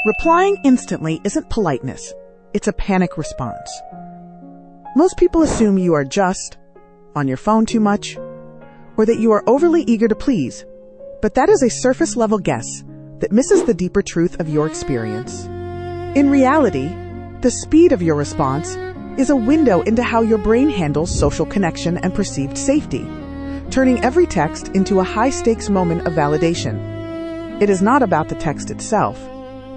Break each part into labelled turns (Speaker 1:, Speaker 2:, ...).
Speaker 1: Replying instantly isn't politeness. It's a panic response. Most people assume you are just on your phone too much, or that you are overly eager to please, but that is a surface-level guess that misses the deeper truth of your experience. In reality, the speed of your response is a window into how your brain handles social connection and perceived safety, turning every text into a high-stakes moment of validation. It is not about the text itself.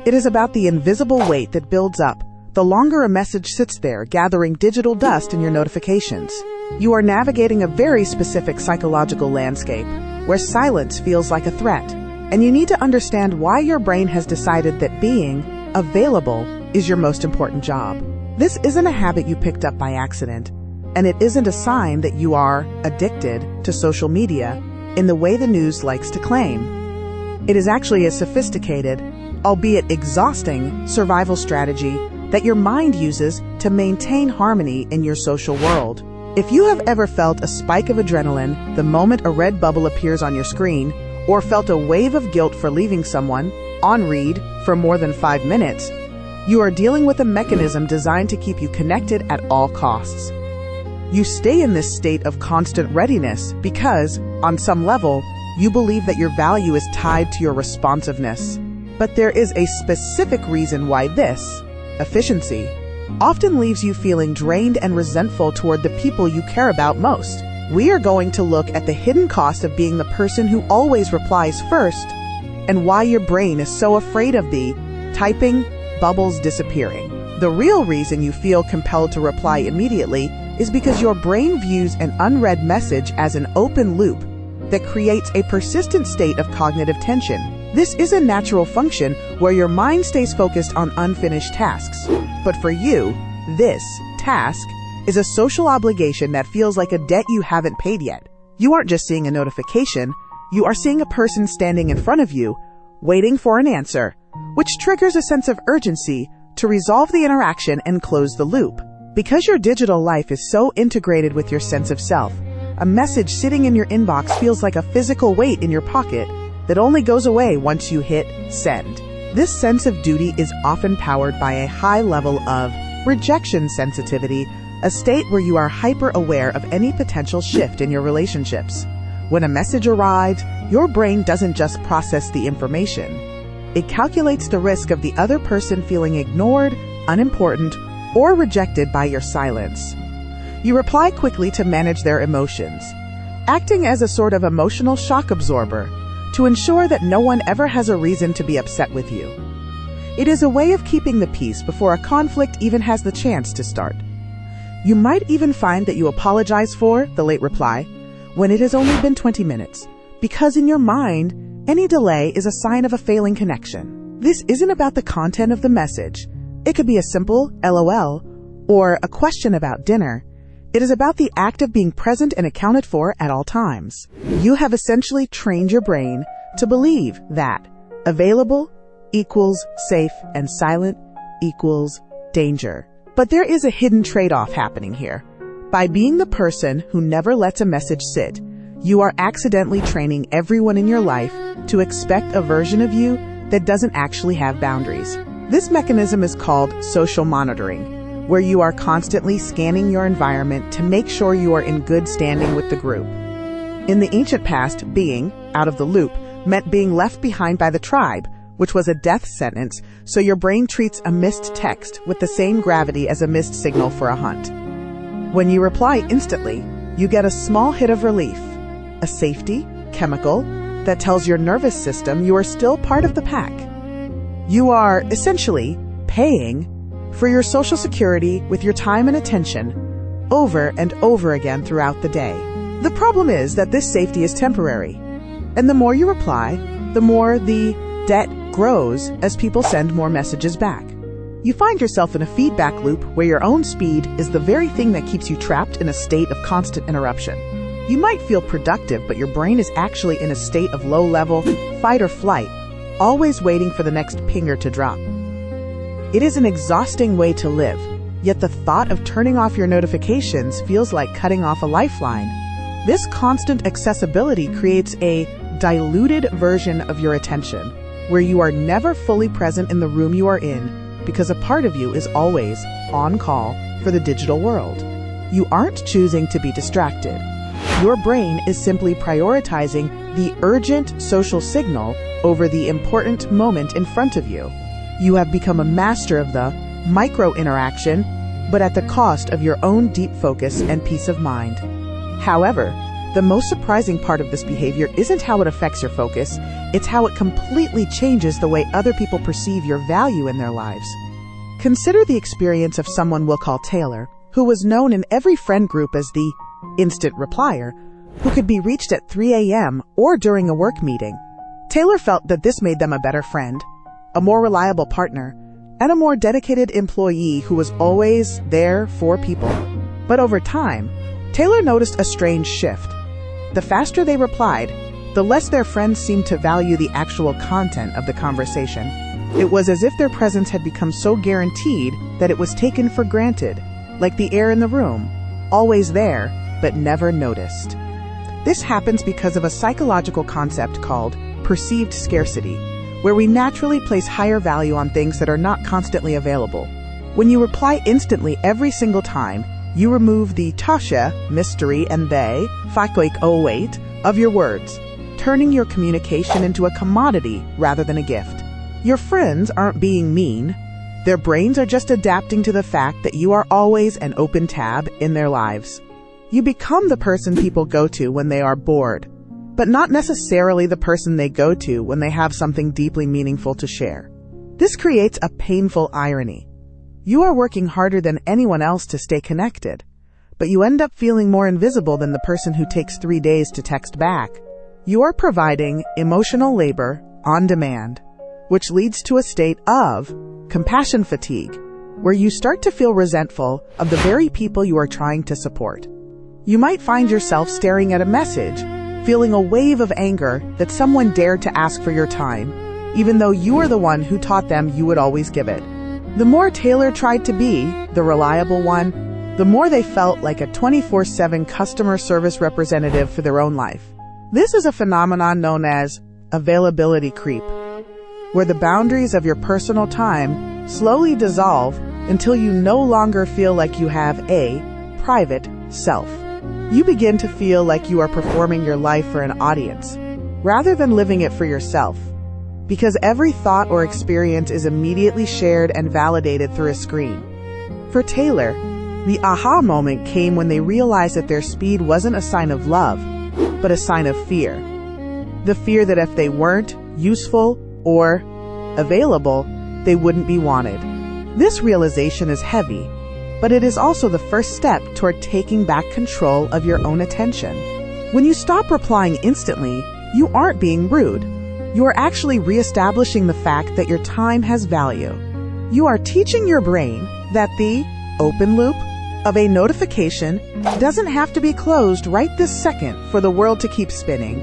Speaker 1: It is about the invisible weight that builds up the longer a message sits there, gathering digital dust in your notifications. You are navigating a very specific psychological landscape where silence feels like a threat, and you need to understand why your brain has decided that being available is your most important job. This isn't a habit you picked up by accident, and it isn't a sign that you are addicted to social media in the way the news likes to claim. It is actually a sophisticated, albeit exhausting, survival strategy that your mind uses to maintain harmony in your social world. If you have ever felt a spike of adrenaline the moment a red bubble appears on your screen, or felt a wave of guilt for leaving someone on read for more than 5 minutes, you are dealing with a mechanism designed to keep you connected at all costs. You stay in this state of constant readiness because, on some level, you believe that your value is tied to your responsiveness. But there is a specific reason why this efficiency often leaves you feeling drained and resentful toward the people you care about most. We are going to look at the hidden cost of being the person who always replies first, and why your brain is so afraid of the typing bubbles disappearing. The real reason you feel compelled to reply immediately is because your brain views an unread message as an open loop that creates a persistent state of cognitive tension. This is a natural function where your mind stays focused on unfinished tasks. But for you, this task is a social obligation that feels like a debt you haven't paid yet. You aren't just seeing a notification, you are seeing a person standing in front of you, waiting for an answer, which triggers a sense of urgency to resolve the interaction and close the loop. Because your digital life is so integrated with your sense of self, a message sitting in your inbox feels like a physical weight in your pocket that only goes away once you hit send. This sense of duty is often powered by a high level of rejection sensitivity, a state where you are hyper-aware of any potential shift in your relationships. When a message arrives, your brain doesn't just process the information. It calculates the risk of the other person feeling ignored, unimportant, or rejected by your silence. You reply quickly to manage their emotions, acting as a sort of emotional shock absorber to ensure that no one ever has a reason to be upset with you. It is a way of keeping the peace before a conflict even has the chance to start. You might even find that you apologize for the late reply when it has only been 20 minutes, because in your mind, any delay is a sign of a failing connection. This isn't about the content of the message. It could be a simple LOL or a question about dinner. It is about the act of being present and accounted for at all times. You have essentially trained your brain to believe that available equals safe and silent equals danger. But there is a hidden trade-off happening here. By being the person who never lets a message sit, you are accidentally training everyone in your life to expect a version of you that doesn't actually have boundaries. This mechanism is called social monitoring, where you are constantly scanning your environment to make sure you are in good standing with the group. In the ancient past, being out of the loop meant being left behind by the tribe, which was a death sentence, so your brain treats a missed text with the same gravity as a missed signal for a hunt. When you reply instantly, you get a small hit of relief, a safety chemical that tells your nervous system you are still part of the pack. You are essentially paying for your social security with your time and attention over and over again throughout the day. The problem is that this safety is temporary, and the more you reply, the more the debt grows as people send more messages back. You find yourself in a feedback loop where your own speed is the very thing that keeps you trapped in a state of constant interruption. You might feel productive, but your brain is actually in a state of low-level fight or flight, always waiting for the next pinger to drop. It is an exhausting way to live, yet the thought of turning off your notifications feels like cutting off a lifeline. This constant accessibility creates a diluted version of your attention. where you are never fully present in the room you are in because a part of you is always on call for the digital world. You aren't choosing to be distracted. Your brain is simply prioritizing the urgent social signal over the important moment in front of you. You have become a master of the micro-interaction, but at the cost of your own deep focus and peace of mind. However, the most surprising part of this behavior isn't how it affects your focus, it's how it completely changes the way other people perceive your value in their lives. Consider the experience of someone we'll call Taylor, who was known in every friend group as the instant replier, who could be reached at 3 a.m. or during a work meeting. Taylor felt that this made them a better friend, a more reliable partner, and a more dedicated employee who was always there for people. But over time, Taylor noticed a strange shift. The faster they replied, the less their friends seemed to value the actual content of the conversation. It was as if their presence had become so guaranteed that it was taken for granted, like the air in the room, always there, but never noticed. This happens because of a psychological concept called perceived scarcity, where we naturally place higher value on things that are not constantly available. When you reply instantly every single time, you remove the tasha, mystery, and they, fakoik o wait, of your words, turning your communication into a commodity rather than a gift. Your friends aren't being mean. Their brains are just adapting to the fact that you are always an open tab in their lives. You become the person people go to when they are bored, but not necessarily the person they go to when they have something deeply meaningful to share. This creates a painful irony. You are working harder than anyone else to stay connected, but you end up feeling more invisible than the person who takes 3 days to text back. You are providing emotional labor on demand, which leads to a state of compassion fatigue, where you start to feel resentful of the very people you are trying to support. You might find yourself staring at a message, feeling a wave of anger that someone dared to ask for your time, even though you are the one who taught them you would always give it. The more Taylor tried to be the reliable one, the more they felt like a 24/7 customer service representative for their own life. This is a phenomenon known as availability creep, where the boundaries of your personal time slowly dissolve until you no longer feel like you have a private self. You begin to feel like you are performing your life for an audience, rather than living it for yourself, because every thought or experience is immediately shared and validated through a screen. For Taylor, the aha moment came when they realized that their speed wasn't a sign of love, but a sign of fear. The fear that if they weren't useful or available, they wouldn't be wanted. This realization is heavy, but it is also the first step toward taking back control of your own attention. When you stop replying instantly, you aren't being rude. You are actually reestablishing the fact that your time has value. You are teaching your brain that the open loop of a notification doesn't have to be closed right this second for the world to keep spinning.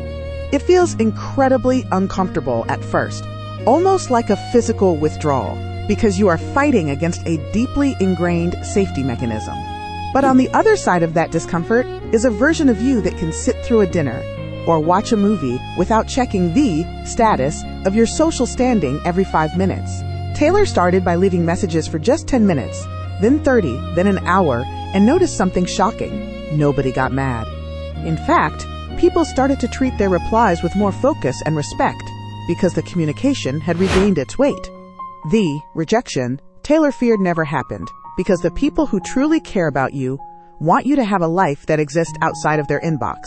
Speaker 1: It feels incredibly uncomfortable at first, almost like a physical withdrawal, because you are fighting against a deeply ingrained safety mechanism. But on the other side of that discomfort is a version of you that can sit through a dinner or watch a movie without checking the status of your social standing every 5 minutes. Taylor started by leaving messages for just 10 minutes, then 30, then an hour, and noticed something shocking. Nobody got mad. In fact, people started to treat their replies with more focus and respect because the communication had regained its weight. The rejection Taylor feared never happened because the people who truly care about you want you to have a life that exists outside of their inbox.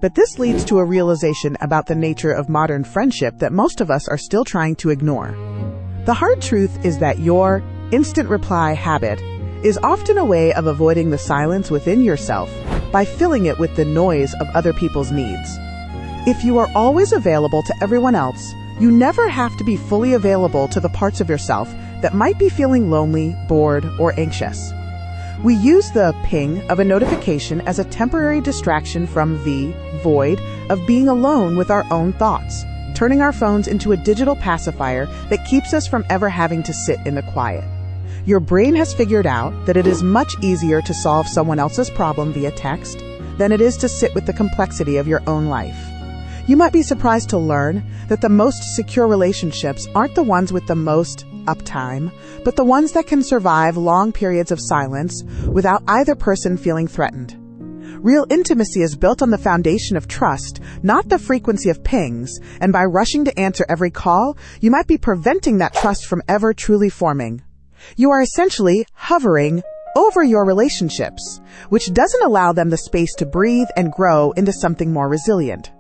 Speaker 1: But this leads to a realization about the nature of modern friendship that most of us are still trying to ignore. The hard truth is that your instant reply habit is often a way of avoiding the silence within yourself by filling it with the noise of other people's needs. If you are always available to everyone else, you never have to be fully available to the parts of yourself that might be feeling lonely, bored, or anxious. We use the ping of a notification as a temporary distraction from the void of being alone with our own thoughts, turning our phones into a digital pacifier that keeps us from ever having to sit in the quiet. Your brain has figured out that it is much easier to solve someone else's problem via text than it is to sit with the complexity of your own life. You might be surprised to learn that the most secure relationships aren't the ones with the most uptime, but the ones that can survive long periods of silence without either person feeling threatened. Real intimacy is built on the foundation of trust, not the frequency of pings, and by rushing to answer every call, you might be preventing that trust from ever truly forming. You are essentially hovering over your relationships, which doesn't allow them the space to breathe and grow into something more resilient.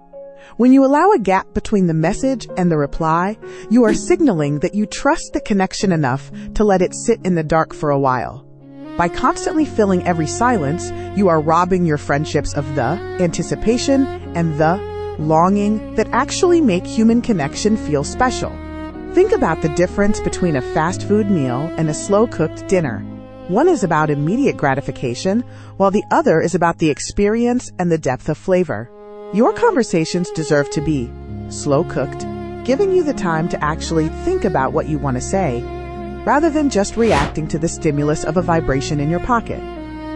Speaker 1: When you allow a gap between the message and the reply, you are signaling that you trust the connection enough to let it sit in the dark for a while. By constantly filling every silence, you are robbing your friendships of the anticipation and the longing that actually make human connection feel special. Think about the difference between a fast food meal and a slow-cooked dinner. One is about immediate gratification, while the other is about the experience and the depth of flavor. Your conversations deserve to be slow-cooked, giving you the time to actually think about what you want to say, rather than just reacting to the stimulus of a vibration in your pocket.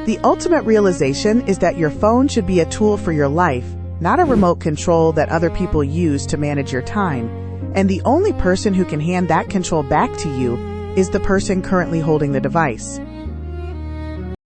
Speaker 1: The ultimate realization is that your phone should be a tool for your life, not a remote control that other people use to manage your time. And the only person who can hand that control back to you is the person currently holding the device.